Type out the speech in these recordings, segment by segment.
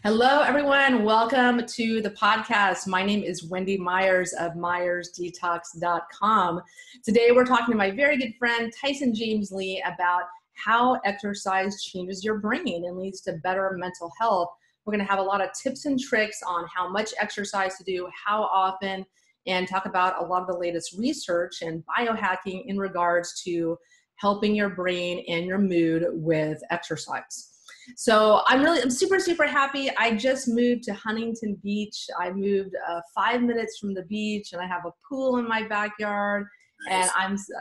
Hello, everyone. Welcome to the podcast. My name is Wendy Myers of MyersDetox.com. Today, we're talking to my very good friend, Tyson James Lee, about how exercise changes your brain and leads to better mental health. We're going to have a lot of tips and tricks on how much exercise to do, how often, and talk about a lot of the latest research and biohacking in regards to helping your brain and your mood with exercise. So I'm super, super happy. I just moved to Huntington Beach. I moved 5 minutes from the beach and I have a pool in my backyard. Nice.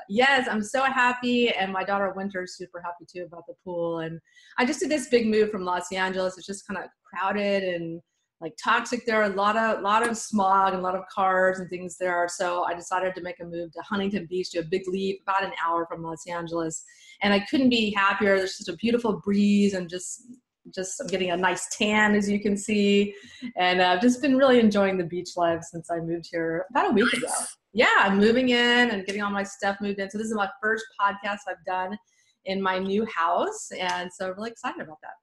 And I'm so happy. And my daughter Winter's super happy too about the pool. And I just did this big move from Los Angeles. It's just kind of crowded and like toxic there, a lot of smog and a lot of cars and things there. So I decided to make a move to Huntington Beach, do a big leap, about an hour from Los Angeles. And I couldn't be happier. There's just a beautiful breeze and just I'm getting a nice tan, as you can see. And I've just been really enjoying the beach life since I moved here about a week ago. Yeah, I'm moving in and getting all my stuff moved in. So this is my first podcast I've done in my new house. And so I'm really excited about that.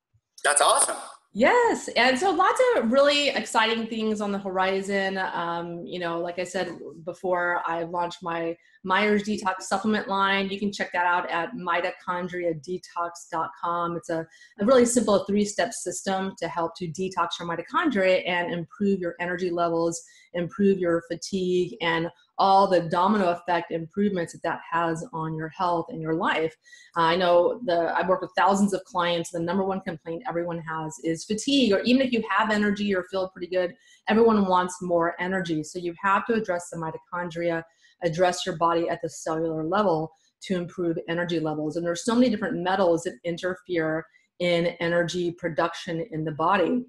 That's awesome. Yes. And so lots of really exciting things on the horizon. Like I said before, I launched my Myers Detox supplement line. You can check that out at mitochondriadetox.com. It's a really simple 3-step system to help to detox your mitochondria and improve your energy levels, improve your fatigue, and all the domino effect improvements that has on your health and your life. I know I've worked with thousands of clients. The number one complaint everyone has is fatigue, or even if you have energy or feel pretty good, everyone wants more energy. So you have to address the mitochondria, address your body at the cellular level to improve energy levels. And there's so many different metals that interfere in energy production in the body.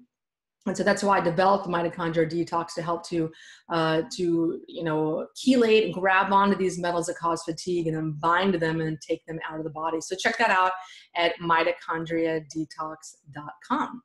And so that's why I developed the mitochondria detox to help to chelate and grab onto these metals that cause fatigue and then bind them and take them out of the body. So check that out at mitochondriadetox.com.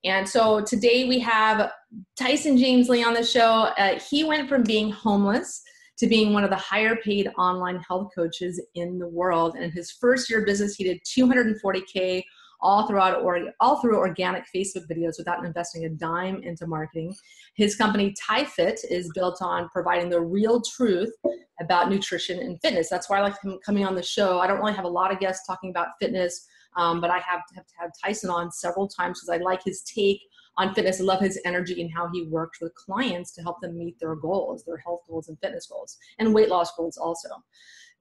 And so today we have Tyson James Lee on the show. He went from being homeless to being one of the higher paid online health coaches in the world. And in his first year of business, he did $240K all through organic Facebook videos without investing a dime into marketing. His company, TyFit, is built on providing the real truth about nutrition and fitness. That's why I like him coming on the show. I don't really have a lot of guests talking about fitness, but I have had Tyson on several times because I like his take on fitness. I love his energy and how he works with clients to help them meet their goals, their health goals and fitness goals, and weight loss goals also.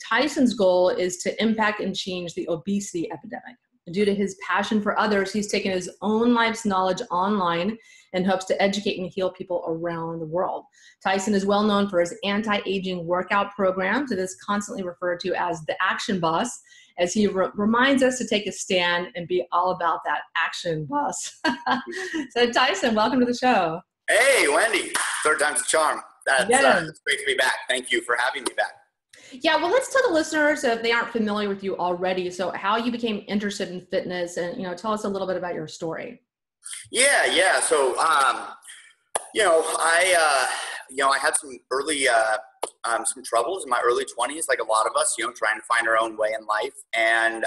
Tyson's goal is to impact and change the obesity epidemic. Due to his passion for others, he's taken his own life's knowledge online and hopes to educate and heal people around the world. Tyson is well known for his anti-aging workout programs and is constantly referred to as the Action Boss, as he reminds us to take a stand and be all about that action, boss. So Tyson, welcome to the show. Hey, Wendy. Third time's a charm. It's great to be back. Thank you for having me back. Yeah, well, let's tell the listeners if they aren't familiar with you already, so how you became interested in fitness, and tell us a little bit about your story. Yeah. So, I had some early, some troubles in my early 20s, like a lot of us, trying to find our own way in life. And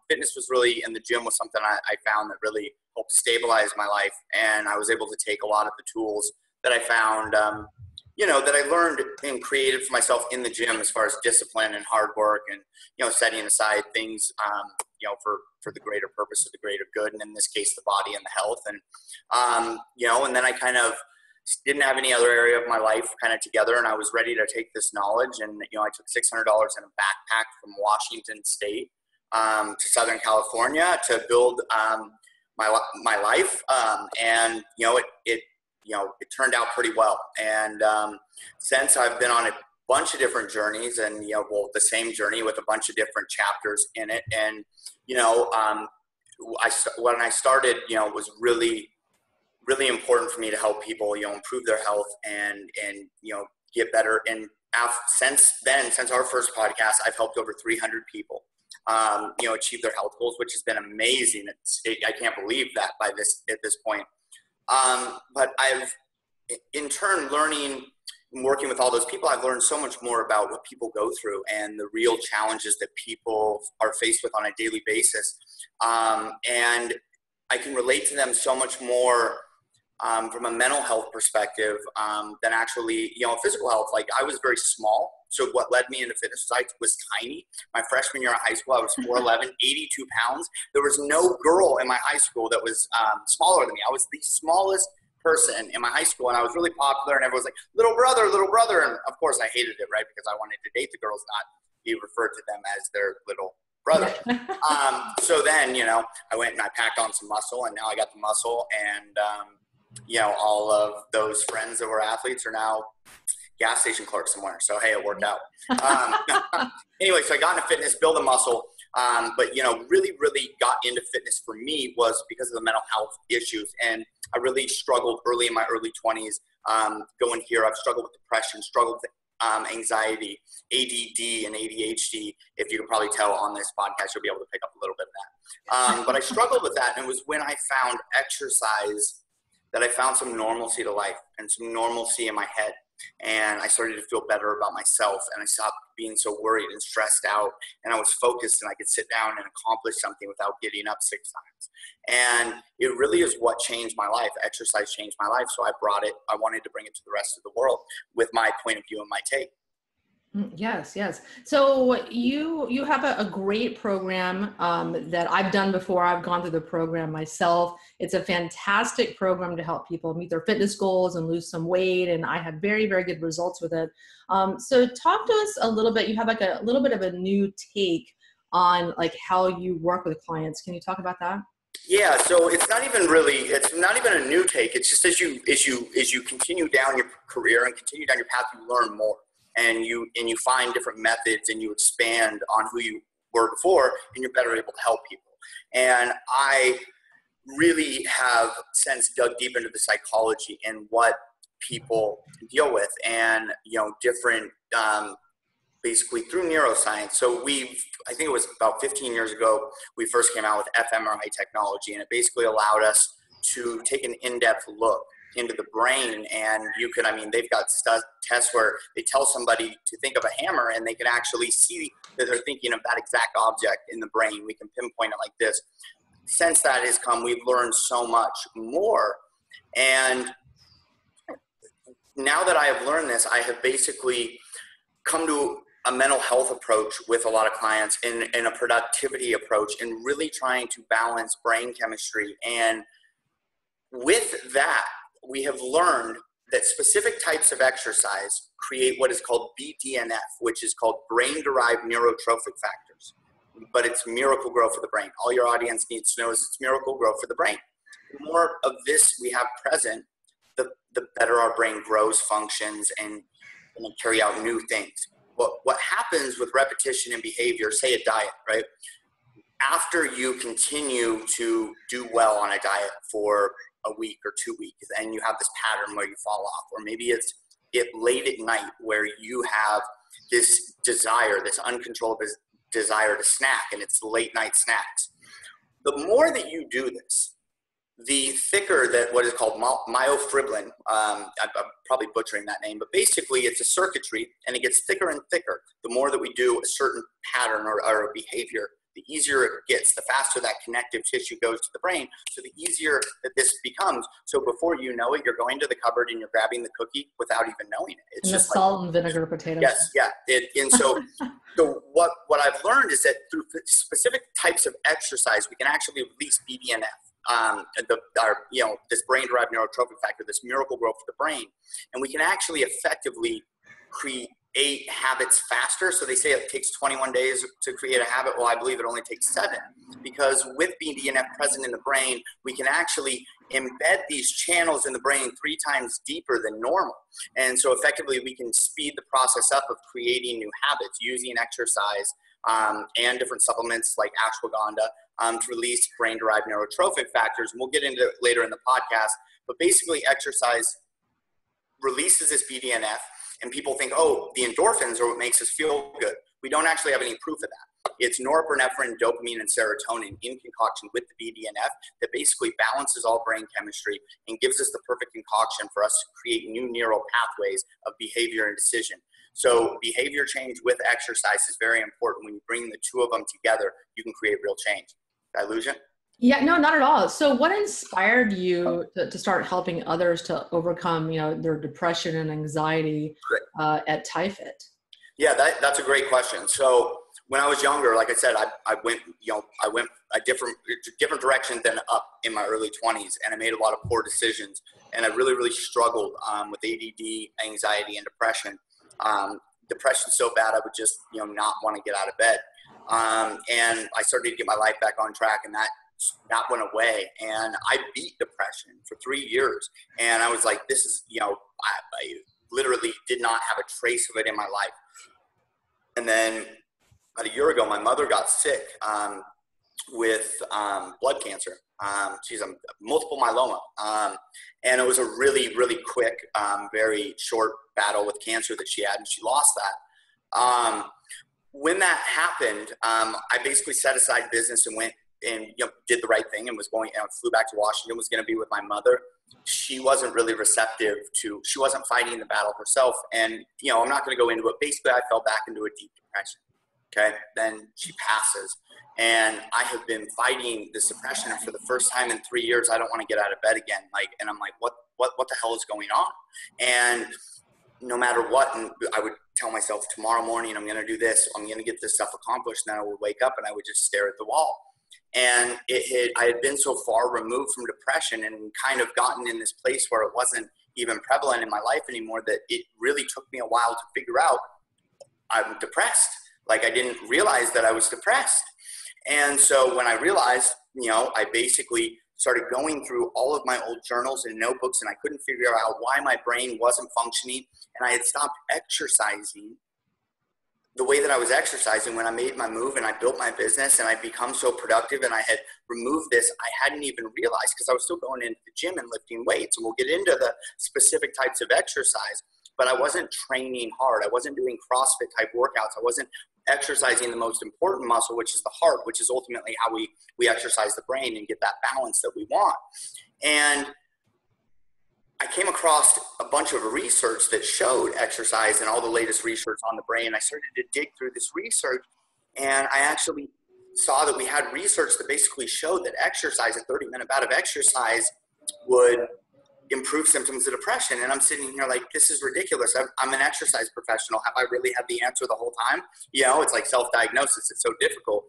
fitness was really, in the gym was something I found that really helped stabilize my life. And I was able to take a lot of the tools that I found, that I learned and created for myself in the gym, as far as discipline and hard work and, setting aside things, for the greater purpose of the greater good. And in this case, the body and the health. And, and then I kind of didn't have any other area of my life kind of together. And I was ready to take this knowledge. And, I took $600 in a backpack from Washington State to Southern California to build my life. And, it turned out pretty well. And since I've been on a bunch of different journeys and, the same journey with a bunch of different chapters in it. And, when I started, it was really, really important for me to help people, improve their health and get better. And since our first podcast, I've helped over 300 people, achieve their health goals, which has been amazing. I can't believe that at this point. But I've, in turn, learning and working with all those people, I've learned so much more about what people go through and the real challenges that people are faced with on a daily basis. And I can relate to them so much more from a mental health perspective than actually, physical health. Like I was very small. So what led me into fitness was tiny. My freshman year of high school, I was 4'11", 82 pounds. There was no girl in my high school that was smaller than me. I was the smallest person in my high school, and I was really popular, and everyone was like, little brother. And of course I hated it, right? Because I wanted to date the girls, not be referred to them as their little brother. So then, I went and I packed on some muscle, and now I got the muscle, and all of those friends that were athletes are now gas station clerks somewhere. So, hey, it worked out. Anyway, so I got into fitness, build a muscle. But, really, really got into fitness for me was because of the mental health issues. And I really struggled early in my early 20s. Going here, I've struggled with depression, struggled with anxiety, ADD, and ADHD. If you can probably tell on this podcast, you'll be able to pick up a little bit of that. But I struggled with that. And it was when I found exercise that I found some normalcy to life and some normalcy in my head. And I started to feel better about myself, and I stopped being so worried and stressed out, and I was focused, and I could sit down and accomplish something without getting up 6 times. And it really is what changed my life. Exercise changed my life. So I wanted to bring it to the rest of the world with my point of view and my take. Yes. So you have a great program that I've done before. I've gone through the program myself. It's a fantastic program to help people meet their fitness goals and lose some weight. And I had very, very good results with it. So talk to us a little bit. You have like a little bit of a new take on like how you work with clients. Can you talk about that? Yeah, so it's not even a new take. It's just as you continue down your career and continue down your path, you learn more. And you find different methods, and you expand on who you were before, and you're better able to help people. And I really have since dug deep into the psychology and what people deal with, and different basically through neuroscience. So I think it was about 15 years ago, we first came out with fMRI technology, and it basically allowed us to take an in-depth look into the brain. And they've got tests where they tell somebody to think of a hammer, and they can actually see that they're thinking of that exact object in the brain. We can pinpoint it like this. Since that has come, we've learned so much more. And now that I have learned this, I have basically come to a mental health approach with a lot of clients, and a productivity approach, and really trying to balance brain chemistry. And with that, we have learned that specific types of exercise create what is called BDNF, which is called brain-derived neurotrophic factors. But it's miracle grow for the brain. All your audience needs to know is it's miracle grow for the brain. The more of this we have present, the better our brain grows, functions, and carry out new things. What happens with repetition and behavior, say a diet, right? After you continue to do well on a diet for a week or 2 weeks, and you have this pattern where you fall off, or maybe it's late at night where you have this desire, this uncontrollable desire to snack, and it's late night snacks. The more that you do this, the thicker that what is called myofibrillin, I'm probably butchering that name, but basically it's a circuitry, and it gets thicker and thicker. The more that we do a certain pattern or a behavior, the easier it gets, the faster that connective tissue goes to the brain, so the easier that this becomes. So before you know it, you're going to the cupboard and you're grabbing the cookie without even knowing it. It's and just the salt and vinegar potatoes. Yes, yeah. And so what I've learned is that through specific types of exercise, we can actually release BDNF, this brain-derived neurotrophic factor, this miracle growth for the brain, and we can actually effectively create habits faster. So they say it takes 21 days to create a habit. Well, I believe it only takes 7, because with BDNF present in the brain, we can actually embed these channels in the brain 3 times deeper than normal. And so effectively, we can speed the process up of creating new habits using exercise and different supplements like ashwagandha to release brain-derived neurotrophic factors. And we'll get into it later in the podcast. But basically, exercise releases this BDNF, and people think, oh, the endorphins are what makes us feel good. We don't actually have any proof of that. It's norepinephrine, dopamine, and serotonin in concoction with the BDNF that basically balances all brain chemistry and gives us the perfect concoction for us to create new neural pathways of behavior and decision. So behavior change with exercise is very important. When you bring the two of them together, you can create real change. Did I lose you? Yeah, no, not at all. So what inspired you to start helping others to overcome, their depression and anxiety at TyFit? Yeah, that's a great question. So when I was younger, like I said, I went, I went a different direction than up in my early 20s, and I made a lot of poor decisions, and I really, really struggled with ADD, anxiety, and depression. Depression so bad I would just, not want to get out of bed. And I started to get my life back on track, and that went away. And I beat depression for 3 years, and I was like, this is, I literally did not have a trace of it in my life. And then about a year ago, my mother got sick with blood cancer. She's a multiple myeloma. And it was a really, really quick, very short battle with cancer that she had, and she lost that. When that happened, I basically set aside business and went and did the right thing and was going and flew back to Washington, was going to be with my mother. She wasn't really receptive to, she wasn't fighting the battle herself. And, I'm not going to go into it. Basically, I fell back into a deep depression. Okay. Then she passes. And I have been fighting this depression. And for the first time in 3 years, I don't want to get out of bed again. And I'm like, what the hell is going on? And no matter what, and I would tell myself tomorrow morning, I'm going to do this. I'm going to get this stuff accomplished. And then I would wake up and I would just stare at the wall. And I had been so far removed from depression and kind of gotten in this place where it wasn't even prevalent in my life anymore, that it really took me a while to figure out I'm depressed. Like, I didn't realize that I was depressed. And so when I realized, I basically started going through all of my old journals and notebooks, and I couldn't figure out why my brain wasn't functioning. And I had stopped exercising the way that I was exercising when I made my move and I built my business and I'd become so productive, and I had removed this. I hadn't even realized, because I was still going into the gym and lifting weights, and we'll get into the specific types of exercise, but I wasn't training hard. I wasn't doing CrossFit type workouts. I wasn't exercising the most important muscle, which is the heart, which is ultimately how we exercise the brain and get that balance that we want. And I came across a bunch of research that showed exercise and all the latest research on the brain. I started to dig through this research, and I actually saw that we had research that basically showed that exercise, a 30-minute bout of exercise, would improve symptoms of depression. And I'm sitting here like, this is ridiculous. I'm an exercise professional. Have I really had the answer the whole time? It's like self-diagnosis. It's so difficult.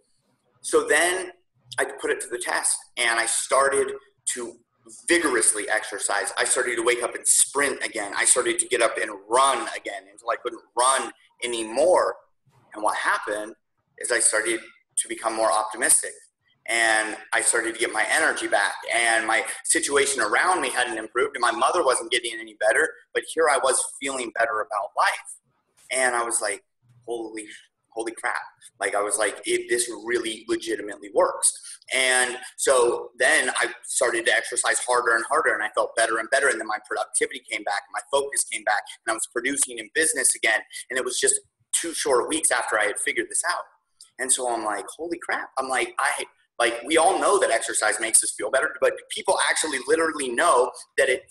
So then I put it to the test, and I started to vigorously exercise. I started to wake up and sprint again. I started to get up and run again until I couldn't run anymore. And what happened is I started to become more optimistic, and I started to get my energy back, and my situation around me hadn't improved, and my mother wasn't getting any better, but here I was feeling better about life. And I was like, holy crap. Like, I was like, this really legitimately works. And so then I started to exercise harder and harder, and I felt better and better. And then my productivity came back, and my focus came back, and I was producing in business again. And it was just 2 short weeks after I had figured this out. And so I'm like, holy crap. I'm like, we all know that exercise makes us feel better, but people actually literally know that it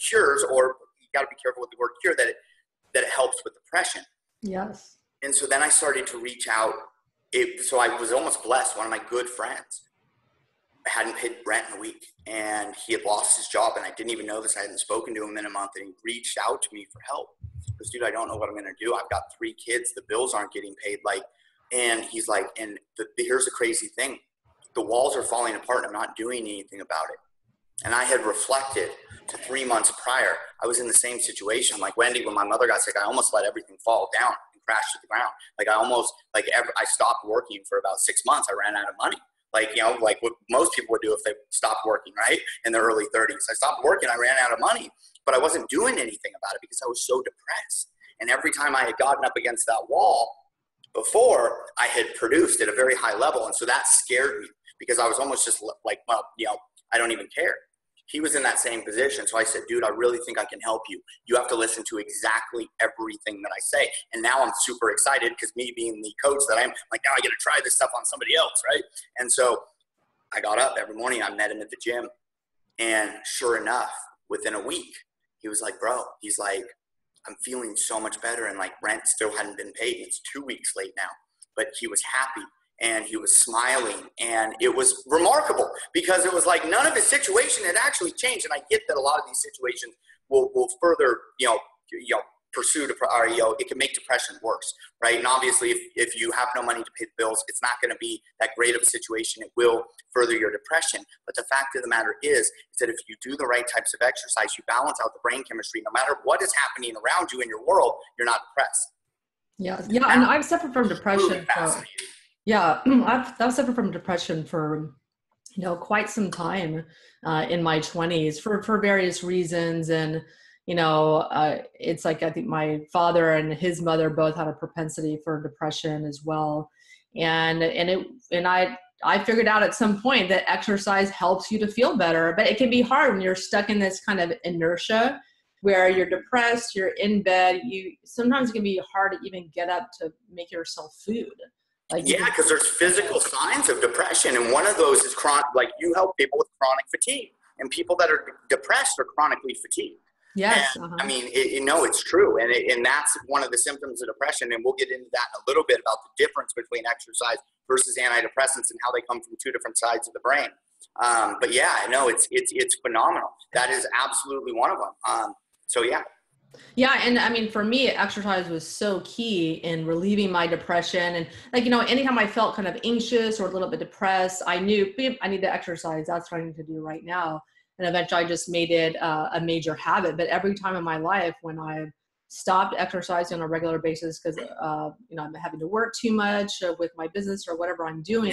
cures, or you got to be careful with the word cure, that it helps with depression. Yes. And so then I started to reach out. So I was almost blessed. One of my good friends hadn't paid rent in a week, and he had lost his job, and I didn't even know this. I hadn't spoken to him in a month, and he reached out to me for help. He goes, dude, I don't know what I'm going to do. I've got 3 kids. The bills aren't getting paid. And he's like, and here's the crazy thing. The walls are falling apart, and I'm not doing anything about it. And I had reflected to 3 months prior. I was in the same situation. Like, Wendy, when my mother got sick, I almost let everything fall down and crash to the ground. Like, I stopped working for about 6 months. I ran out of money. Like what most people would do if they stopped working, right? In their early 30s. I stopped working. I ran out of money, but I wasn't doing anything about it because I was so depressed. And every time I had gotten up against that wall before, I had produced at a very high level. And so that scared me, because I was almost just like, well, I don't even care. He was in that same position. So I said, dude, I really think I can help you. You have to listen to exactly everything that I say. And now I'm super excited, because me being the coach that I'm, like, now I get to try this stuff on somebody else, right? And so I got up every morning. I met him at the gym. And sure enough, within a week, he was like, bro, he's like, I'm feeling so much better. And like, rent still hadn't been paid. It's 2 weeks late now. But he was happy. and he was smiling, and it was remarkable because it was like none of his situation had actually changed. And I get that a lot of these situations will further, pursue, or, it can make depression worse, right? And obviously, if you have no money to pay the bills, it's not going to be that great of a situation. It will further your depression. But the fact of the matter is that if you do the right types of exercise, you balance out the brain chemistry, no matter what is happening around you in your world, you're not depressed. Yeah. And I've suffered from depression. I've suffered from depression for, quite some time in my 20s for various reasons. And it's like, I think my father and his mother both had a propensity for depression as well. And I figured out at some point that exercise helps you to feel better, but it can be hard when you're stuck in this kind of inertia where you're depressed, you're in bed, sometimes it can be hard to even get up to make yourself food. Because there's physical signs of depression. And one of those is you help people with chronic fatigue, and people that are depressed are chronically fatigued. Yes. And, I mean, it's true. And that's one of the symptoms of depression. And we'll get into that in a little bit about the difference between exercise versus antidepressants and how they come from two different sides of the brain. But yeah, I know it's phenomenal. That is absolutely one of them. Yeah, and I mean, for me, exercise was so key in relieving my depression. And anytime I felt kind of anxious or a little bit depressed, I knew I need to exercise. That's what I need to do right now. And eventually I just made it a major habit. But every time in my life when I stopped exercising on a regular basis because, I'm having to work too much with my business or whatever I'm doing,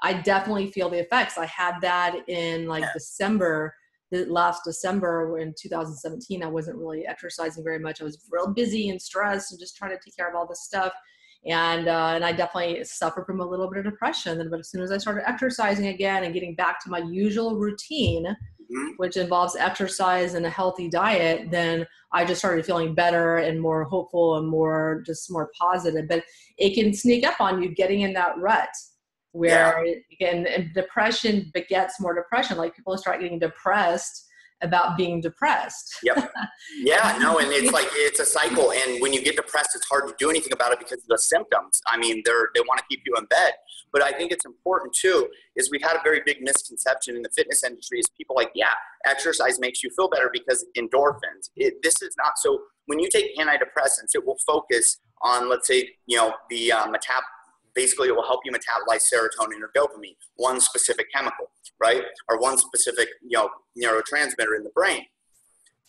I definitely feel the effects. I had that in December. Last December in 2017, I wasn't really exercising very much. I was real busy and stressed and just trying to take care of all this stuff. And I definitely suffered from a little bit of depression. But as soon as I started exercising again and getting back to my usual routine, which involves exercise and a healthy diet, then I just started feeling better and more hopeful and more positive. But it can sneak up on you getting in that rut where and depression begets more depression. Like people start getting depressed about being depressed. Yep. Yeah, no, and it's a cycle. And when you get depressed, it's hard to do anything about it because of the symptoms. I mean, they want to keep you in bed. But I think it's important too, is we've had a very big misconception in the fitness industry is people exercise makes you feel better because endorphins. This is not so. When you take antidepressants, it will focus on, let's say, the basically, it will help you metabolize serotonin or dopamine, one specific chemical, right? Or one specific, neurotransmitter in the brain.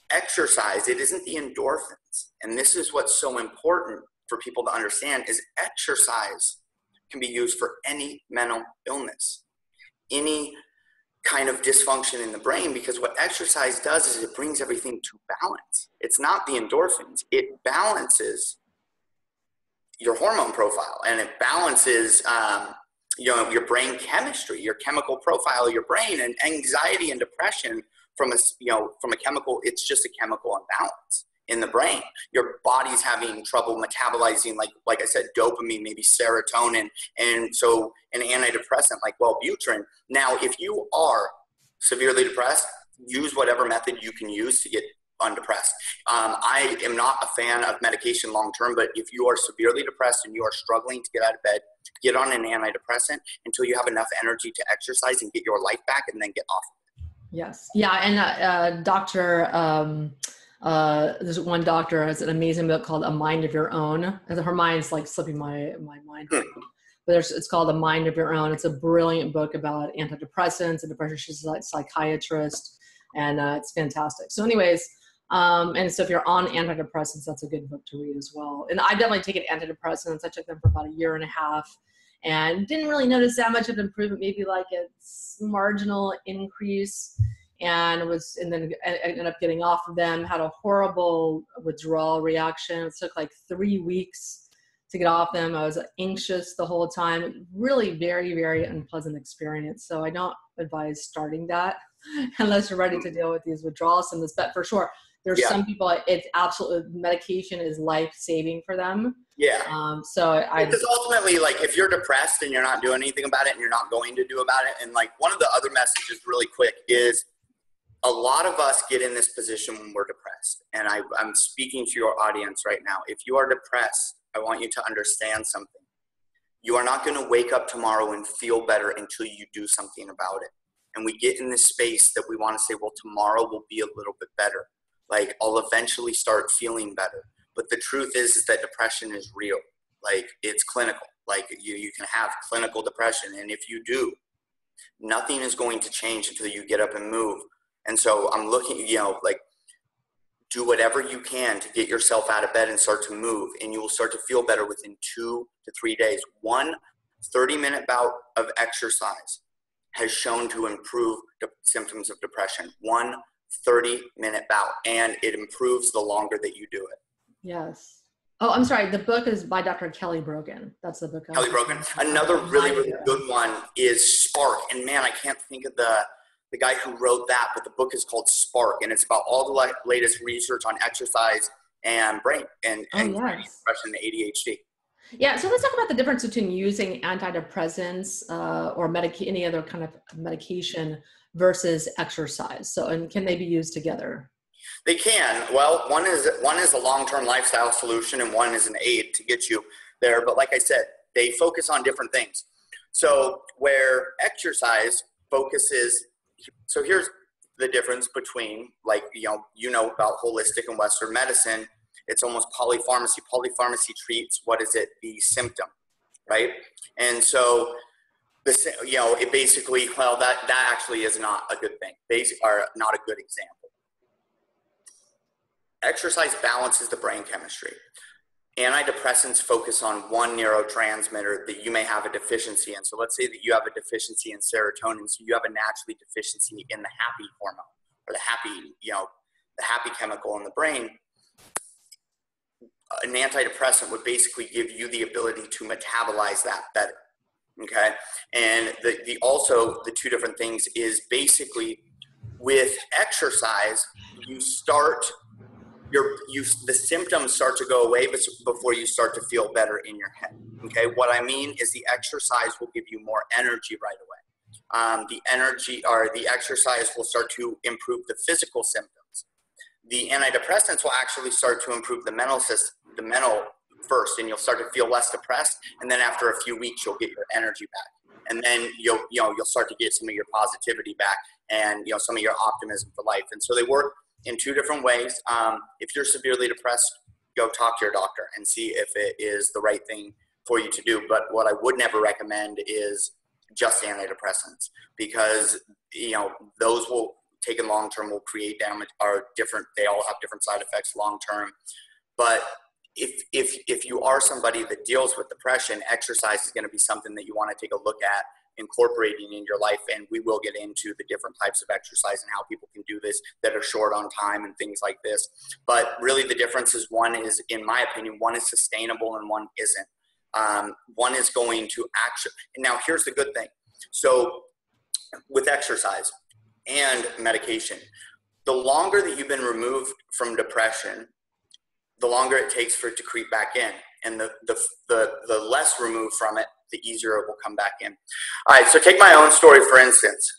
Exercise, it isn't the endorphins. And this is what's so important for people to understand is exercise can be used for any mental illness, any kind of dysfunction in the brain, because what exercise does is it brings everything to balance. It's not the endorphins. It balances your hormone profile, and it balances your brain chemistry, your chemical profile of your brain. And anxiety and depression from a chemical, it's just a chemical imbalance in the brain. Your body's having trouble metabolizing, like I said, dopamine, maybe serotonin, and so an antidepressant like Wellbutrin. Now, if you are severely depressed, use whatever method you can use to get undepressed. I am not a fan of medication long-term, but if you are severely depressed and you are struggling to get out of bed, get on an antidepressant until you have enough energy to exercise and get your life back, and then get off. Yes. Yeah. And there's one doctor has an amazing book called A Mind of Your Own. And her mind's slipping my mind. But it's called A Mind of Your Own. It's a brilliant book about antidepressants and depression. She's a psychiatrist, and it's fantastic. So anyways, and so if you're on antidepressants, that's a good book to read as well. And I've definitely taken antidepressants. I took them for about 1.5 years and didn't really notice that much of improvement, maybe a marginal increase, and then I ended up getting off of them, had a horrible withdrawal reaction. It took 3 weeks to get off them. I was anxious the whole time. Really very, very unpleasant experience. So I don't advise starting that unless you're ready to deal with these withdrawal symptoms. But for sure, there's some people, it's absolutely, medication is life-saving for them. Yeah. Because ultimately, if you're depressed and you're not doing anything about it and you're not going to do about it, and one of the other messages really quick is a lot of us get in this position when we're depressed. And I'm speaking to your audience right now. If you are depressed, I want you to understand something. You are not going to wake up tomorrow and feel better until you do something about it. And we get in this space that we want to say, well, tomorrow will be a little bit better. Like, I'll eventually start feeling better. But the truth is that depression is real. Like, it's clinical. Like, you can have clinical depression. And if you do, nothing is going to change until you get up and move. And so I'm looking, like, do whatever you can to get yourself out of bed and start to move. And you will start to feel better within 2 to 3 days. One 30-minute bout of exercise has shown to improve the symptoms of depression. One 30-minute bout. And it improves the longer that you do it. Yes. Oh, I'm sorry. The book is by Dr. Kelly Brogan. That's the book. Kelly Brogan. Another really, really good one is Spark. And man, I can't think of the guy who wrote that, but the book is called Spark. And it's about all the latest research on exercise and brain and depression and ADHD. Yeah. So let's talk about the difference between using antidepressants or any other kind of medication versus exercise. So, and can they be used together? They can. Well, one is a long-term lifestyle solution and one is an aid to get you there. But like I said, they focus on different things. So where exercise focuses, so here's the difference between, like, about holistic and Western medicine. It's almost polypharmacy. Polypharmacy treats, the symptom, right? And so it basically, that actually is not a good thing. Are not a good example. Exercise balances the brain chemistry. Antidepressants focus on one neurotransmitter that you may have a deficiency in. So let's say that you have a deficiency in serotonin, so you have a naturally deficiency in the happy hormone or the happy chemical in the brain. An antidepressant would basically give you the ability to metabolize that better. Okay, and the two different things is basically with exercise, the symptoms start to go away before you start to feel better in your head. Okay, what I mean is the exercise will give you more energy right away. The exercise will start to improve the physical symptoms. The antidepressants will actually start to improve the mental first, and you'll start to feel less depressed. And then after a few weeks, you'll get your energy back, and then you'll start to get some of your positivity back, and some of your optimism for life. And so they work in two different ways. If you're severely depressed, go talk to your doctor and see if it is the right thing for you to do. But what I would never recommend is just antidepressants, because those will taken long term will create damage, are different. They all have different side effects long term. But if you are somebody that deals with depression, exercise is going to be something that you want to take a look at incorporating in your life. And we will get into the different types of exercise and how people can do this that are short on time and things like this. But really the difference is, one is, in my opinion, one is sustainable and one isn't. One is going to actually, and now here's the good thing. So with exercise and medication, the longer that you've been removed from depression, the longer it takes for it to creep back in. And the less removed from it, the easier it will come back in. All right, so take my own story, for instance.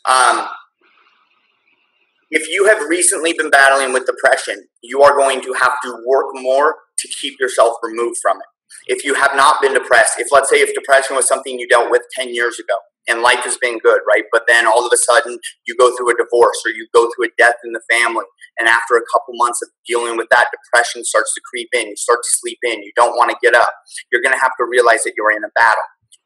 If you have recently been battling with depression, you are going to have to work more to keep yourself removed from it. If you have not been depressed, let's say if depression was something you dealt with 10 years ago and life has been good, right? But then all of a sudden you go through a divorce or you go through a death in the family. And after a couple months of dealing with that, depression starts to creep in. You start to sleep in. You don't want to get up. You're going to have to realize that you're in a battle.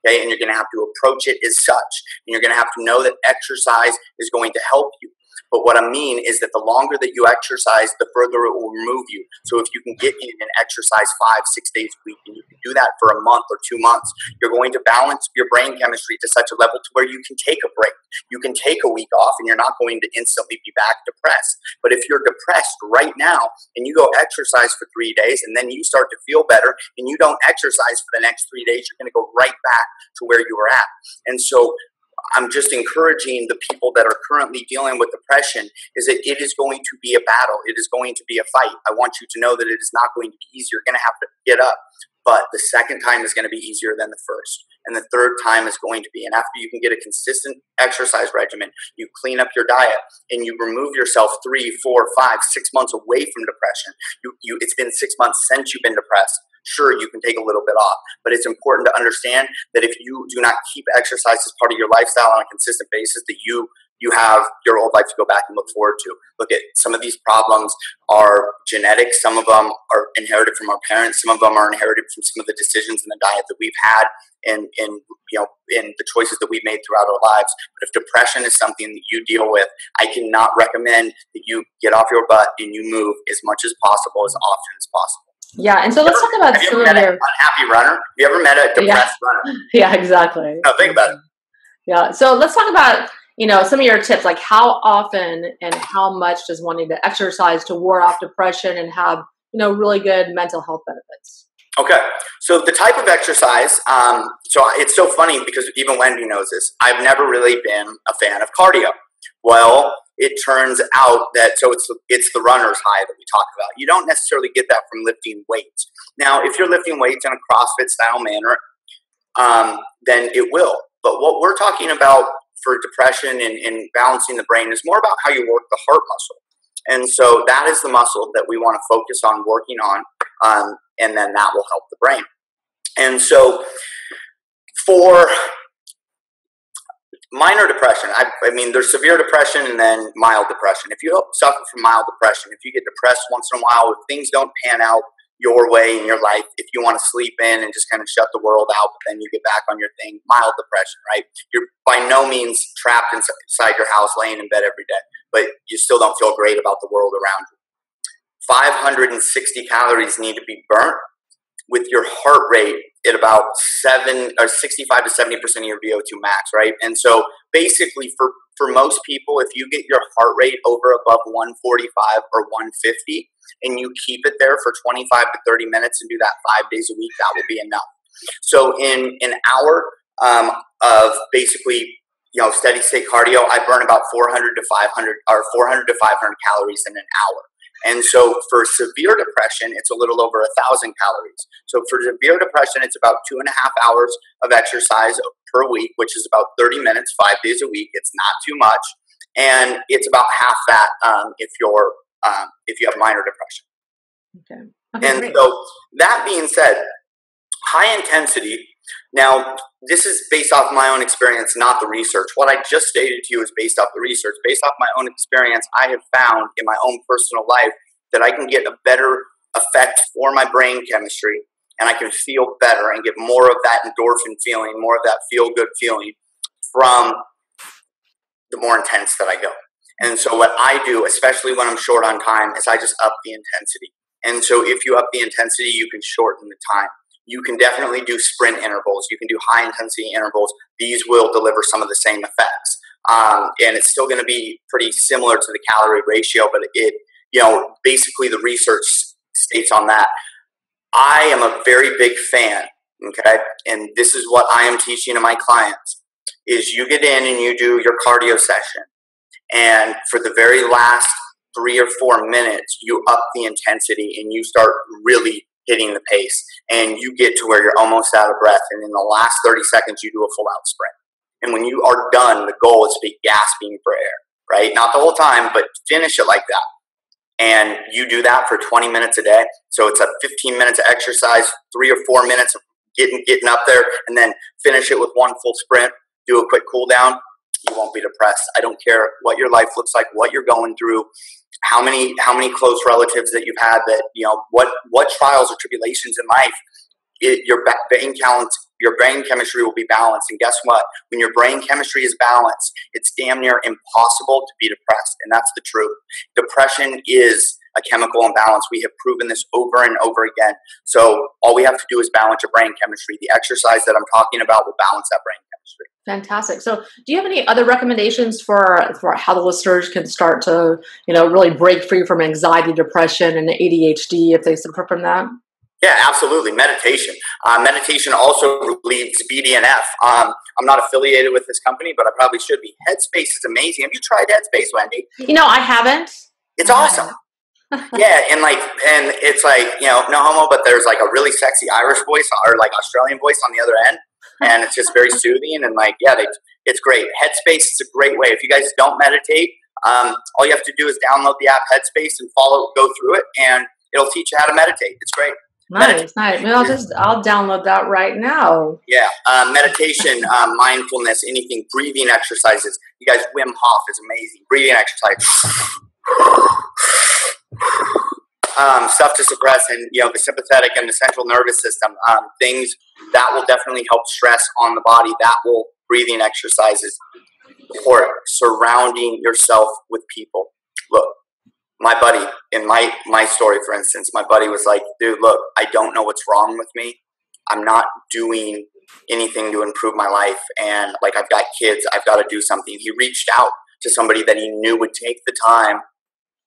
Okay? And you're going to have to approach it as such. And you're going to have to know that exercise is going to help you. But what I mean is that the longer that you exercise, the further it will remove you. So if you can get in and exercise 5-6 days a week, and you can do that for a month or 2 months, you're going to balance your brain chemistry to such a level to where you can take a break. You can take a week off, and you're not going to instantly be back depressed. But if you're depressed right now and you go exercise for 3 days and then you start to feel better and you don't exercise for the next 3 days, you're going to go right back to where you were at. And so I'm just encouraging the people that are currently dealing with depression is that it is going to be a battle. It is going to be a fight. I want you to know that it is not going to be easy. You're going to have to get up. But the second time is going to be easier than the first. And the third time is going to be. And after you can get a consistent exercise regimen, you clean up your diet, and you remove yourself 3, 4, 5, 6 months away from depression. It's been 6 months since you've been depressed. sure, you can take a little bit off. But it's important to understand that if you do not keep exercise as part of your lifestyle on a consistent basis, that you have your old life to go back and look forward to. Look at some of these problems are genetic. Some of them are inherited from our parents. Some of them are inherited from some of the decisions in the diet that we've had and in the choices that we've made throughout our lives. But if depression is something that you deal with, I cannot recommend that you get off your butt and you move as much as possible, as often as possible. Yeah, and so let's talk about some of your... Have you ever met an unhappy runner? Have you ever met a depressed runner? Yeah, exactly. No, think about it. Yeah, so let's talk about some of your tips, like how often and how much does one need to exercise to ward off depression and have, really good mental health benefits? Okay. So the type of exercise, so it's so funny because even Wendy knows this. I've never really been a fan of cardio. Well, it turns out that, so it's the runner's high that we talk about. You don't necessarily get that from lifting weights. Now, if you're lifting weights in a CrossFit style manner, then it will. But what we're talking about for depression and balancing the brain is more about how you work the heart muscle. And so that is the muscle that we want to focus on working on, and then that will help the brain. And so for minor depression, I mean, there's severe depression and then mild depression. If you suffer from mild depression, if you get depressed once in a while, if things don't pan out your way in your life, if you want to sleep in and just kind of shut the world out, but then you get back on your thing, mild depression, right? You're by no means trapped inside your house laying in bed every day, but you still don't feel great about the world around you. 560 calories need to be burnt with your heart rate at about 65 to 70% of your VO2 max, right? And so basically for most people, if you get your heart rate over above 145 or 150 and you keep it there for 25 to 30 minutes and do that 5 days a week, that will be enough. So in an hour of basically, steady state cardio, I burn about 400 to 500 calories in an hour. And so for severe depression, it's a little over 1,000 calories. So for severe depression, it's about 2.5 hours of exercise per week, which is about 30 minutes, 5 days a week. It's not too much. And it's about half that if you have minor depression. Okay, and great. So that being said, high intensity. Now, this is based off my own experience, not the research. What I just stated to you is based off the research. Based off my own experience, I have found in my own personal life that I can get a better effect for my brain chemistry, and I can feel better and get more of that endorphin feeling, more of that feel-good feeling from the more intense that I go. And so what I do, especially when I'm short on time, is I just up the intensity. And so if you up the intensity, you can shorten the time. You can definitely do sprint intervals. You can do high intensity intervals. These will deliver some of the same effects. And it's still going to be pretty similar to the calorie ratio, but basically the research states on that. I am a very big fan, okay? And this is what I am teaching to my clients, is you get in and you do your cardio session. And for the very last 3 or 4 minutes, you up the intensity and you start really hitting the pace, and you get to where you're almost out of breath, and in the last 30 seconds you do a full out sprint. And when you are done, the goal is to be gasping for air, right? Not the whole time, but finish it like that. And you do that for 20 minutes a day. So it's a 15 minutes of exercise, 3 or 4 minutes of getting up there, and then finish it with one full sprint, do a quick cool down. You won't be depressed. I don't care what your life looks like, what you're going through, how many close relatives that you've had, that what trials or tribulations in life. Your brain chemistry will be balanced, and guess what? When your brain chemistry is balanced, it's damn near impossible to be depressed, and that's the truth. Depression is a chemical imbalance. We have proven this over and over again. So all we have to do is balance your brain chemistry. The exercise that I'm talking about will balance that brain chemistry. Fantastic. So do you have any other recommendations for how the listeners can start to, really break free from anxiety, depression, and ADHD if they suffer from that? Yeah, absolutely. Meditation. Meditation also relieves BDNF. I'm not affiliated with this company, but I probably should be. Headspace is amazing. Have you tried Headspace, Wendy? I haven't. It's awesome. Yeah, and it's like, no homo, but there's like a really sexy Irish voice or like Australian voice on the other end, and it's just very soothing, and it's great. Headspace is a great way. If you guys don't meditate, all you have to do is download the app Headspace and go through it, and it'll teach you how to meditate. It's great. Nice. Maybe I'll download that right now. Yeah, meditation, mindfulness, anything, breathing exercises. You guys, Wim Hof is amazing. Breathing exercise. Stuff to suppress and the sympathetic and the central nervous system. Things that will definitely help stress on the body. That will breathing exercises. Or surrounding yourself with people. Look, my buddy, in my story, for instance, my buddy was like, dude, look, I don't know what's wrong with me. I'm not doing anything to improve my life. And like, I've got kids, I've got to do something. He reached out to somebody that he knew would take the time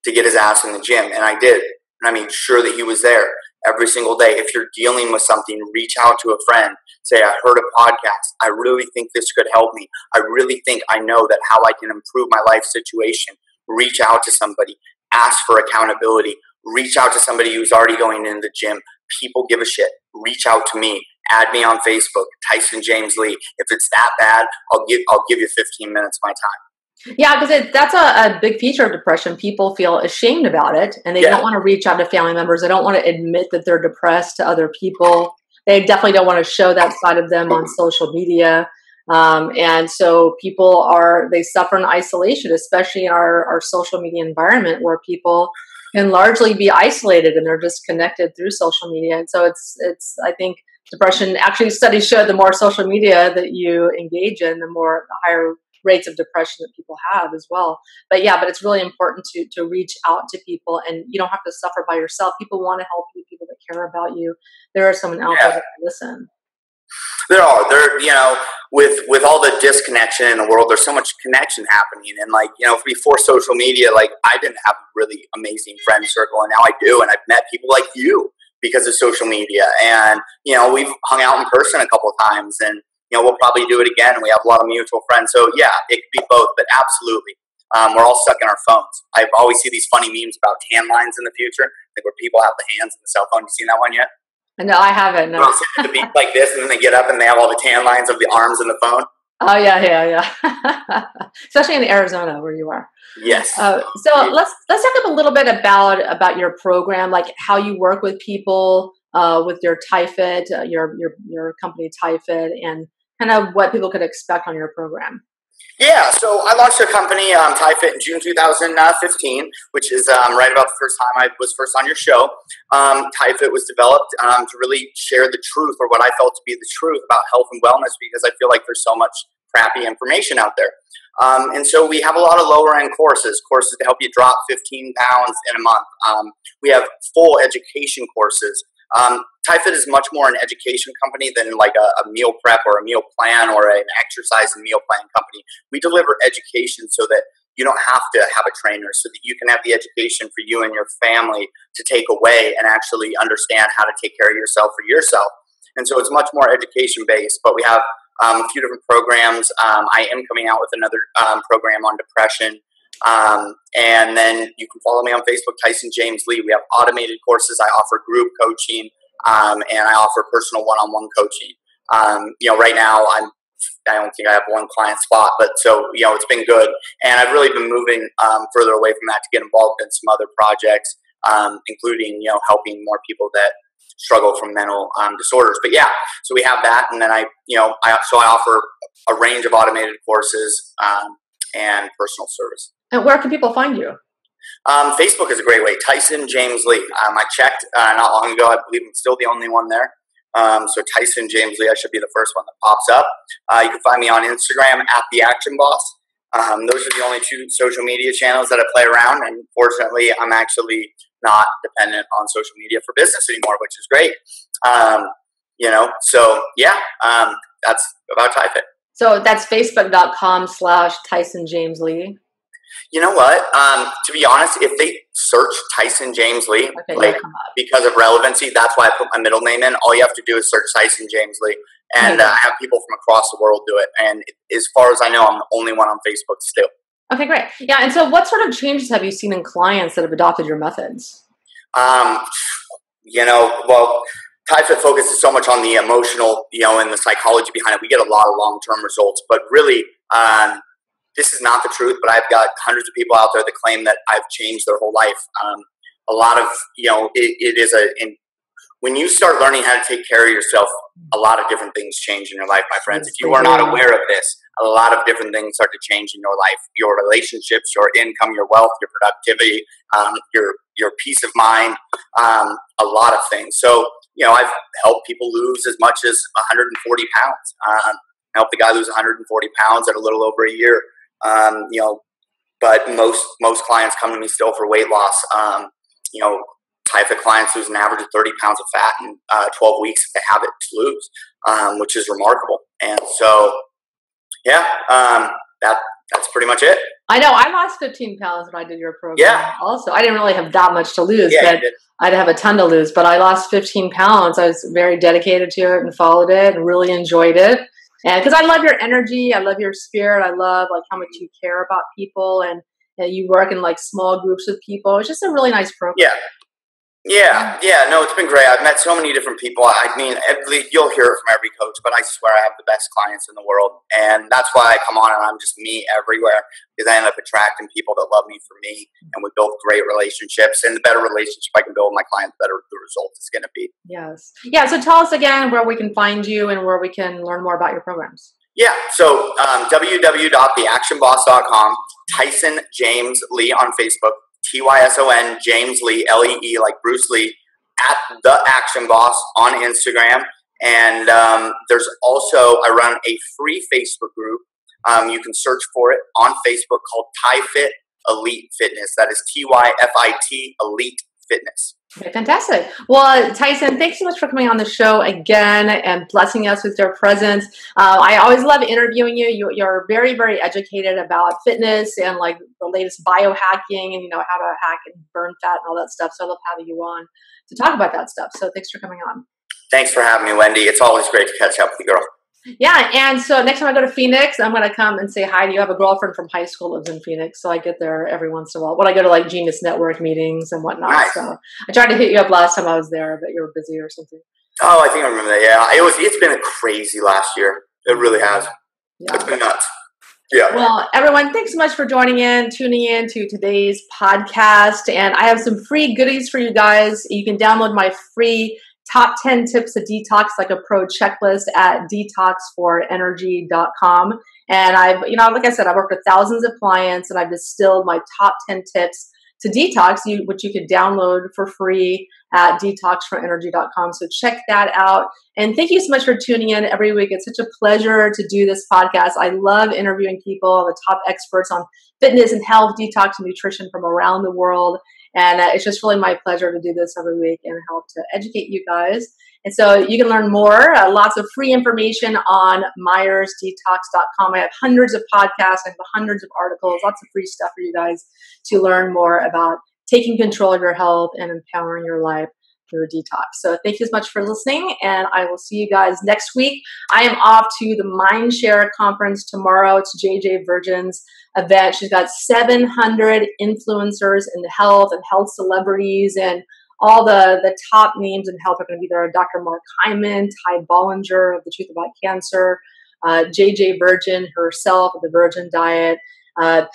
to get his ass in the gym. And I did. And I made sure that he was there every single day. If you're dealing with something, reach out to a friend. Say, I heard a podcast. I really think this could help me. I really think I know that how I can improve my life situation. Reach out to somebody. Ask for accountability. Reach out to somebody who's already going in the gym. People give a shit. Reach out to me. Add me on Facebook, Tyson James Lee. If it's that bad, I'll give you 15 minutes of my time. Yeah, because that's a big feature of depression. People feel ashamed about it, and they don't want to reach out to family members. They don't want to admit that they're depressed to other people. They definitely don't want to show that side of them on social media. And so people they suffer in isolation, especially in our social media environment where people can largely be isolated and they're disconnected through social media. And so it's I think depression, actually studies show the more social media that you engage in, the higher rates of depression that people have as well. But it's really important to reach out to people, and you don't have to suffer by yourself. People want to help you, people that care about you. There is someone out there that can listen. With all the disconnection in the world, there's so much connection happening. And before social media, I didn't have a really amazing friend circle, and now I do. And I've met people like you because of social media. And, we've hung out in person a couple of times, and, we'll probably do it again. We have a lot of mutual friends. So yeah, it could be both, but absolutely. We're all stuck in our phones. I always see these funny memes about tan lines in the future, where people have the hands in the cell phone. You seen that one yet? No, I haven't. No. The beat like this, and then they get up and they have all the tan lines of the arms in the phone. Oh yeah. Especially in Arizona where you are. Yes. So let's talk a little bit about your program, like how you work with people with your TyFit, your company TyFit, and kind of what people could expect on your program. Yeah, so I launched a company, TyFit, in June 2015, which is right about the first time I was first on your show. TyFit was developed to really share the truth, or what I felt to be the truth, about health and wellness, because I feel like there's so much crappy information out there. And so we have a lot of lower-end courses to help you drop 15 pounds in a month. We have full education courses. TyFit is much more an education company than like a meal prep or a meal plan or an exercise and meal plan company. We deliver education so that you don't have to have a trainer, so that you can have the education for you and your family to take away and actually understand how to take care of yourself for yourself. And so it's much more education based, but we have a few different programs. I am coming out with another program on depression. And then you can follow me on Facebook, Tyson James Lee. We have automated courses. I offer group coaching, and I offer personal one-on-one coaching. Right now I don't think I have one client spot, but so, it's been good. And I've really been moving, further away from that to get involved in some other projects, including, helping more people that struggle from mental, disorders. But yeah, so we have that. And then I offer a range of automated courses, and personal service. And where can people find you? Facebook is a great way. Tyson James Lee. I checked not long ago. I believe I'm still the only one there. So Tyson James Lee, I should be the first one that pops up. You can find me on Instagram at The Action Boss. Those are the only two social media channels that I play around. And fortunately, I'm actually not dependent on social media for business anymore, which is great. So yeah, that's about TyFit. So that's facebook.com/Tyson James Lee. You know what? To be honest, if they search Tyson James Lee, because of relevancy, that's why I put my middle name in. All you have to do is search Tyson James Lee. And I have people from across the world do it. And as far as I know, I'm the only one on Facebook still. Okay, great. Yeah, and so what sort of changes have you seen in clients that have adopted your methods? TyFit focuses so much on the emotional, and the psychology behind it. We get a lot of long-term results, but really, this is not the truth. But I've got hundreds of people out there that claim that I've changed their whole life. A lot of, when you start learning how to take care of yourself, a lot of different things change in your life, my friends. If you are not aware of this, a lot of different things start to change in your life. Your relationships, your income, your wealth, your productivity, your peace of mind, a lot of things. So, I've helped people lose as much as 140 pounds. I helped the guy lose 140 pounds at a little over a year. But most clients come to me still for weight loss. Type of clients lose an average of 30 pounds of fat in 12 weeks if they have it to lose, which is remarkable. And so, that's pretty much it. I know. I lost 15 pounds when I did your program. Yeah. Also, I didn't really have that much to lose, yeah, but I'd have a ton to lose. But I lost 15 pounds. I was very dedicated to it and followed it and really enjoyed it. And because I love your energy, I love your spirit, I love how much you care about people, and you work in small groups with people. It's just a really nice program. Yeah. No, it's been great. I've met so many different people. I mean, you'll hear it from every coach, but I swear I have the best clients in the world. And that's why I come on and I'm just me everywhere, because I end up attracting people that love me for me. And we build great relationships. And the better relationship I can build with my clients, the better the result is going to be. Yes. Yeah. So tell us again where we can find you and where we can learn more about your programs. Yeah. So www.theactionboss.com, Tyson James Lee on Facebook. Tyson James Lee, Lee, like Bruce Lee, at The Action Boss on Instagram. And there's also, I run a free Facebook group. You can search for it on Facebook called TyFit Elite Fitness. That is TYFIT Elite Fitness. Okay, fantastic. Well, Tyson, thanks so much for coming on the show again and blessing us with your presence. I always love interviewing you. You're very, very educated about fitness and the latest biohacking and, how to hack and burn fat and all that stuff. So I love having you on to talk about that stuff. So thanks for coming on. Thanks for having me, Wendy. It's always great to catch up with you, girl. Yeah, and so next time I go to Phoenix, I'm going to come and say hi to you. I have a girlfriend from high school who lives in Phoenix, so I get there every once in a while when I go to Genius Network meetings and whatnot. Nice. So I tried to hit you up last time I was there, but you were busy or something. Oh, I think I remember that. Yeah, it's been a crazy last year. It really has. Yeah. It's been nuts. Yeah. Well, everyone, thanks so much for tuning in to today's podcast. And I have some free goodies for you guys. You can download my free Top 10 Tips to Detox Like a Pro checklist at detoxforenergy.com. And I've, like I said, I've worked with thousands of clients and I've distilled my top 10 tips to detox, which you could download for free at detoxforenergy.com. So check that out. And thank you so much for tuning in every week. It's such a pleasure to do this podcast. I love interviewing people, the top experts on fitness and health, detox and nutrition from around the world. And it's just really my pleasure to do this every week and help to educate you guys. And so you can learn more, lots of free information on MyersDetox.com. I have hundreds of podcasts, I have hundreds of articles, lots of free stuff for you guys to learn more about taking control of your health and empowering your life through detox. So thank you so much for listening, and I will see you guys next week. I am off to the Mindshare conference tomorrow. It's JJ Virgin's event. She's got 700 influencers in health and health celebrities, and all the top names in health are going to be there. Dr. Mark Hyman, Ty Bollinger of The Truth About Cancer, JJ Virgin herself of the Virgin Diet,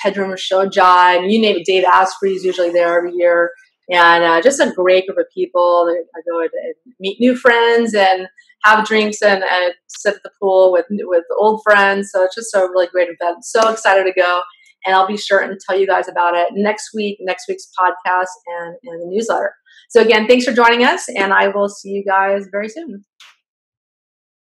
Pedro Mashojai, you name it. Dave Asprey is usually there every year. And just a great group of people. I go and meet new friends and have drinks and sit at the pool with old friends. So it's just a really great event. I'm so excited to go. And I'll be sure and tell you guys about it next week's podcast and the newsletter. So again, thanks for joining us. And I will see you guys very soon.